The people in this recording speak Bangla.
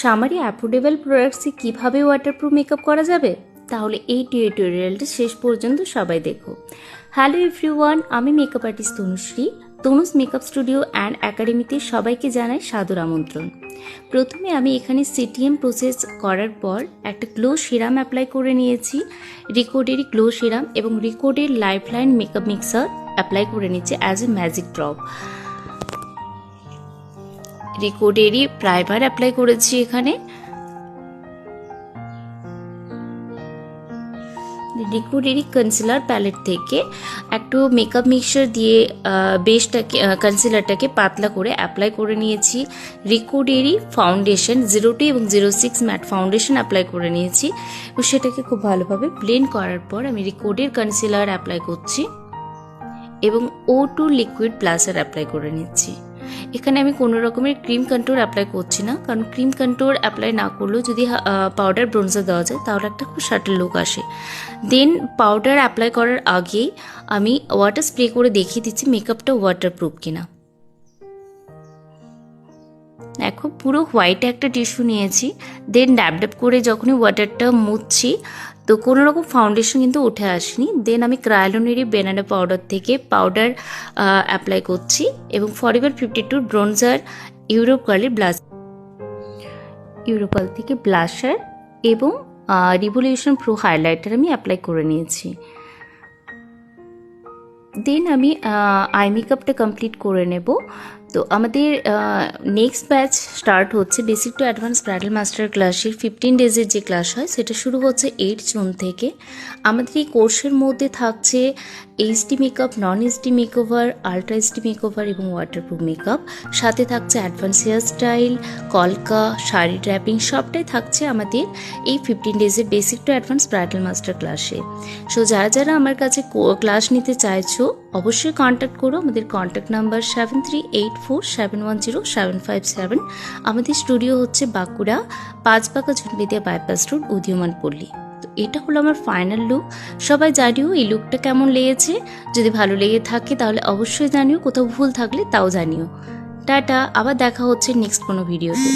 সামারি অ্যাফোর্ডেবল প্রোডাক্টসে কীভাবে ওয়াটারপ্রুফ মেকআপ করা যাবে, তাহলে এই টিউটোরিয়ালটা শেষ পর্যন্ত সবাই দেখো। হ্যালো এভরিওয়ান, আমি makeup artist Tanushree. Tanu's makeup studio and একাডেমিতে সবাইকে জানাই সাদর আমন্ত্রণ। প্রথমে আমি এখানে সিটিএম প্রসেস করার পর একটা গ্লো সিরাম অ্যাপ্লাই করে নিয়েছি, রিকোডেরই গ্লো সিরাম, এবং রিকোডের লাইফলাইন মেকআপ মিক্সার অ্যাপ্লাই করে নিচ্ছি অ্যাজ এ ম্যাজিক ড্রপ। রিকোডেরই প্রাইমার অ্যাপ্লাই করেছি এখানে। রিকোডেরই কনসিলার প্যালেট থেকে একটু মেকআপ মিক্সচার দিয়ে বেসটাকে কনসিলারটাকে পাতলা করে অ্যাপ্লাই করে নিয়েছি। রিকোডেরই ফাউন্ডেশন 02 এবং 06 ম্যাট ফাউন্ডেশন অ্যাপ্লাই করে নিয়েছি এবং সেটাকে খুব ভালোভাবে ব্লেন্ড করার পর আমি রিকোডের কনসিলার অ্যাপ্লাই করছি এবং O2 লিকুইড ব্লাশার অ্যাপ্লাই করে নিচ্ছি। এখানে আমি কোনো রকমের ক্রিম কন্ট্রোল অ্যাপ্লাই করছি না, কারণ ক্রিম কন্ট্রোল অ্যাপ্লাই না করলেও যদি পাউডার ব্রোঞ্জার দেওয়া যায় তাহলে একটা খুব শার্টেল লুক আসে। দেন পাউডার অ্যাপ্লাই করার আগেই আমি ওয়াটার স্প্রে করে দেখিয়ে দিচ্ছি মেকআপটা ওয়াটারপ্রুফ কিনা। দেখো, পুরো হোয়াইট একটা টিস্যু নিয়েছি, দেন ড্যাব ড্যাব করে যখনই ওয়াটারটা মুছছি তো কোনো রকম ফাউন্ডেশন কিন্তু উঠে আসেনি। দেন আমি ক্রায়োলিনেরই ব্যানানা পাউডার থেকে পাউডার অ্যাপ্লাই করছি এবং ফরএভার 52 ব্রোঞ্জার ইউরোপাল থেকে ব্লাশার এবং রিভলিউশন প্রো হাইলাইটার আমি অ্যাপ্লাই করে নিয়েছি। দেন আমি আই মেকআপটা কমপ্লিট করে নেব। তো আমাদের নেক্সট ব্যাচ স্টার্ট হচ্ছে basic to advance bridal master ক্লাসের 15 ডেজের যে ক্লাস হয় সেটা শুরু হচ্ছে 8 জুন থেকে। আমাদের এই কোর্সের মধ্যে থাকছে এইচডি মেকআপ, নন HD makeover, ultra HD makeover এবং ওয়াটারপ্রুফ মেকআপ। সাথে থাকছে অ্যাডভান্স হেয়ার স্টাইল, কলকা, শাড়ি ড্র্যাপিং, সবটাই থাকছে আমাদের এই 15 ডেজের basic to advance bridal master ক্লাসে। সো যারা যারা আমার কাছে ক্লাস নিতে চাইছো অবশ্যই কন্ট্যাক্ট করো। আমাদের কন্ট্যাক্ট নাম্বার 7384710757। আমাদের স্টুডিও হচ্ছে বাঁকুড়া, পাঁচবাঁকা ঝুনবেদিয়া বাইপাস রোড, উদীয়মান পল্লী। তো এটা হলো আমার ফাইনাল লুক। সবাই জানিও এই লুকটা কেমন লেগেছে। যদি ভালো লেগে থাকে তাহলে অবশ্যই জানিও, কোথাও ভুল থাকলে তাও জানিও। টাটা, আবার দেখা হচ্ছে নেক্সট কোনো ভিডিওতে।